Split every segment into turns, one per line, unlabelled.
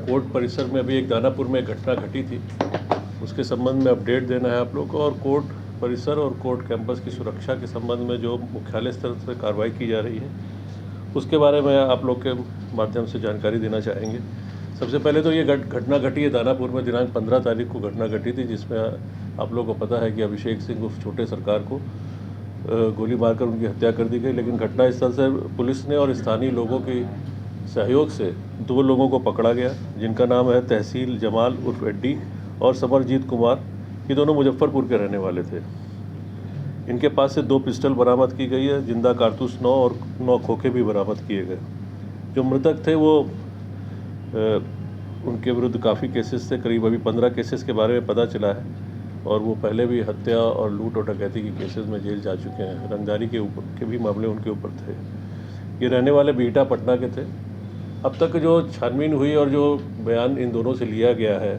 Court परिसर में अभी एक दानापुर में एक घटना घटी थी, उसके संबंध में अपडेट देना है आप लोग को। और कोर्ट परिसर और कोर्ट कैंपस की सुरक्षा के संबंध में जो मुख्यालय स्तर से कार्रवाई की जा रही है उसके बारे में आप लोग के माध्यम से जानकारी देना चाहेंगे। सबसे पहले तो ये घटना घटी है दानापुर में, दिनांक 15 तारीख को घटना घटी थी, जिसमें आप लोग को पता है कि अभिषेक सिंह उर्फ छोटे सरकार को गोली मारकर उनकी हत्या कर दी गई। लेकिन घटनास्थल से पुलिस ने और स्थानीय लोगों के सहयोग से 2 लोगों को पकड़ा गया, जिनका नाम है तहसील जमाल उर्फ एड्डी और समरजीत कुमार। ये दोनों मुजफ्फरपुर के रहने वाले थे। इनके पास से 2 पिस्टल बरामद की गई है, जिंदा कारतूस 9 और 9 खोखे भी बरामद किए गए। जो मृतक थे वो उनके विरुद्ध काफ़ी केसेस थे, करीब अभी 15 केसेस के बारे में पता चला है, और वो पहले भी हत्या और लूट और डकैती की केसेस में जेल जा चुके हैं। रंगदारी के भी मामले उनके ऊपर थे। ये रहने वाले बिहटा पटना के थे। अब तक जो छानबीन हुई और जो बयान इन दोनों से लिया गया है,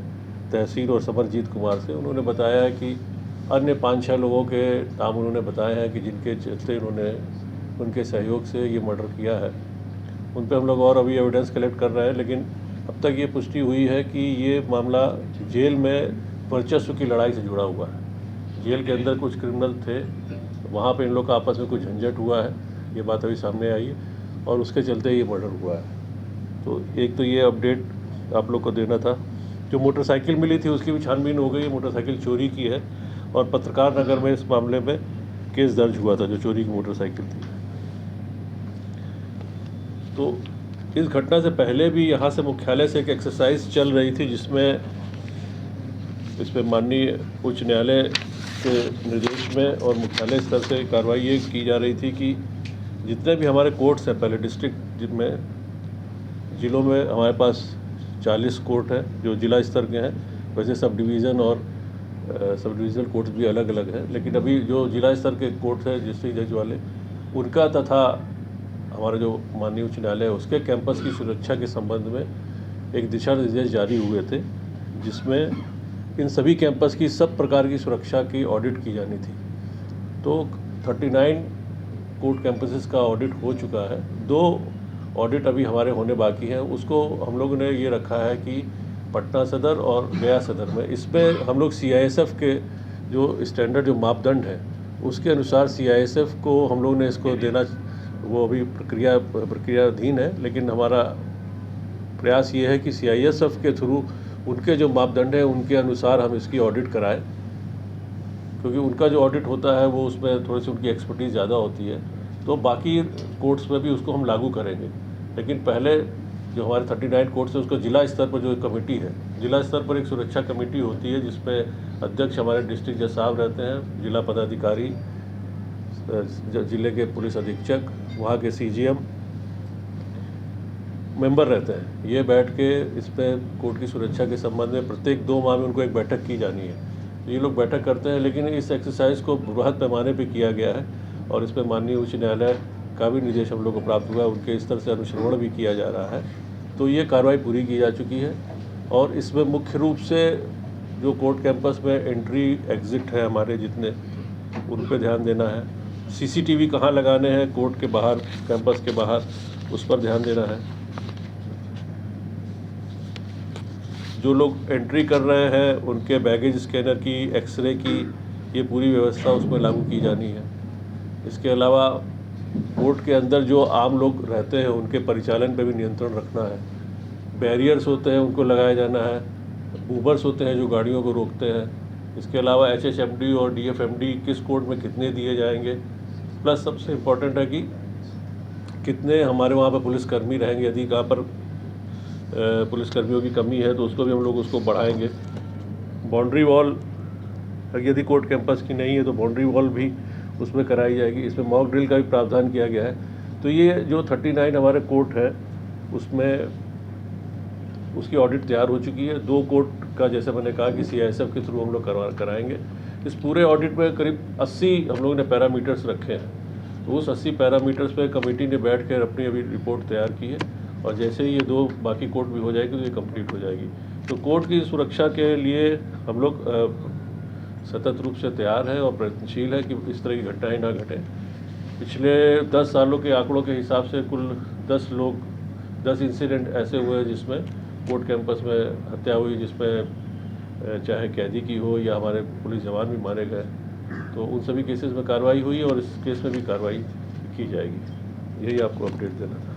तहसील और समरजीत कुमार से, उन्होंने बताया है कि अन्य 5-6 लोगों के नाम उन्होंने बताए हैं कि जिनके चलते उन्होंने उनके सहयोग से ये मर्डर किया है। उन पर हम लोग और अभी एविडेंस कलेक्ट कर रहे हैं, लेकिन अब तक ये पुष्टि हुई है कि ये मामला जेल में वर्चस्व की लड़ाई से जुड़ा हुआ है। जेल के अंदर कुछ क्रिमिनल थे, वहाँ पे इन लोग का आपस में कुछ झंझट हुआ है, ये बात अभी सामने आई है, और उसके चलते ये मर्डर हुआ है। तो एक तो ये अपडेट आप लोग को देना था। जो मोटरसाइकिल मिली थी उसकी भी छानबीन हो गई। मोटरसाइकिल चोरी की है और पत्रकार नगर में इस मामले में केस दर्ज हुआ था, जो चोरी की मोटरसाइकिल थी। तो इस घटना से पहले भी यहाँ से मुख्यालय से एक एक्सरसाइज चल रही थी, जिसमें इस पर माननीय उच्च न्यायालय के निर्देश में और मुख्यालय स्तर से कार्रवाई ये की जा रही थी कि जितने भी हमारे कोर्ट्स हैं, पहले डिस्ट्रिक्ट जिनमें ज़िलों में हमारे पास 40 कोर्ट हैं जो जिला स्तर के हैं। वैसे सब डिवीज़न और सब डिविज़नल कोर्ट्स भी अलग अलग हैं, लेकिन अभी जो जिला स्तर के कोर्ट्स हैं डिस्ट्रिक्ट जज वाले, उनका तथा हमारा जो माननीय उच्च न्यायालय है उसके कैंपस की सुरक्षा के संबंध में एक दिशा निर्देश जारी हुए थे, जिसमें इन सभी कैंपस की सब प्रकार की सुरक्षा की ऑडिट की जानी थी। तो 39 कोर्ट कैंपसेस का ऑडिट हो चुका है। 2 ऑडिट अभी हमारे होने बाकी हैं। उसको हम लोगों ने ये रखा है कि पटना सदर और गया सदर में, इसमें हम लोग CISF के जो स्टैंडर्ड जो मापदंड है उसके अनुसार CISF को हम लोग ने इसको देना, वो अभी प्रक्रियाधीन है, लेकिन हमारा प्रयास ये है कि CISF के थ्रू उनके जो मापदंड हैं उनके अनुसार हम इसकी ऑडिट कराएं, क्योंकि उनका जो ऑडिट होता है वो उसमें थोड़ी सी उनकी एक्सपर्टीज़ ज़्यादा होती है। तो बाकी कोर्ट्स में भी उसको हम लागू करेंगे, लेकिन पहले जो हमारे 39 कोर्ट्स है उसको जिला स्तर पर जो कमेटी है, जिला स्तर पर एक सुरक्षा कमेटी होती है, जिसमें अध्यक्ष हमारे डिस्ट्रिक्ट जज साहब रहते हैं, जिला पदाधिकारी, जिले के पुलिस अधीक्षक, वहाँ के CGM मेंबर रहते हैं। ये बैठ के इस पर कोर्ट की सुरक्षा के संबंध में प्रत्येक 2 माह में उनको एक बैठक की जानी है। ये लोग बैठक करते हैं, लेकिन इस एक्सरसाइज को बृहद पैमाने पे किया गया है और इस पर माननीय उच्च न्यायालय का भी निर्देश हम लोग को प्राप्त हुआ है, उनके स्तर से अनुश्रवण भी किया जा रहा है। तो ये कार्रवाई पूरी की जा चुकी है और इसमें मुख्य रूप से जो कोर्ट कैंपस में एंट्री एग्ज़िट है हमारे जितने, उन पर ध्यान देना है। CCTV कहाँ लगाने हैं कोर्ट के बाहर, कैंपस के बाहर, उस पर ध्यान देना है। जो लोग एंट्री कर रहे हैं उनके बैगेज स्कैनर की, एक्सरे की, ये पूरी व्यवस्था उसमें लागू की जानी है। इसके अलावा कोर्ट के अंदर जो आम लोग रहते हैं उनके परिचालन पे भी नियंत्रण रखना है। बैरियर्स होते हैं उनको लगाया जाना है, बूबर्स होते हैं जो गाड़ियों को रोकते हैं। इसके अलावा HHMD और DFMD किस कोर्ट में कितने दिए जाएंगे, प्लस सबसे इम्पोर्टेंट है कि कितने हमारे वहाँ पर पुलिसकर्मी रहेंगे। यदि कहाँ पर पुलिसकर्मियों की कमी है तो उसको भी हम लोग उसको बढ़ाएंगे। बाउंड्री वॉल यदि कोर्ट कैंपस की नहीं है तो बाउंड्री वॉल भी उसमें कराई जाएगी। इसमें मॉक ड्रिल का भी प्रावधान किया गया है। तो ये जो 39 हमारे कोर्ट है उसमें उसकी ऑडिट तैयार हो चुकी है। 2 कोर्ट का जैसे मैंने कहा कि CISF के थ्रू हम लोग कराएंगे। इस पूरे ऑडिट में करीब 80 हम लोगों ने पैरामीटर्स रखे हैं। तो उस 80 पैरामीटर्स पे कमेटी ने बैठ कर अपनी अभी रिपोर्ट तैयार की है और जैसे ही ये 2 बाकी कोर्ट भी हो जाएगी तो ये कंप्लीट हो जाएगी। तो कोर्ट की सुरक्षा के लिए हम लोग सतत रूप से तैयार हैं और प्रयत्नशील है कि इस तरह की घटनाएं ना घटें। पिछले 10 सालों के आंकड़ों के हिसाब से कुल 10 इंसिडेंट ऐसे हुए जिसमें कोर्ट कैंपस में हत्या हुई जिसमें चाहे कैदी की हो या हमारे पुलिस जवान भी मारे गए, तो उन सभी केसेस में कार्रवाई हुई और इस केस में भी कार्रवाई की जाएगी। यही आपको अपडेट देना था।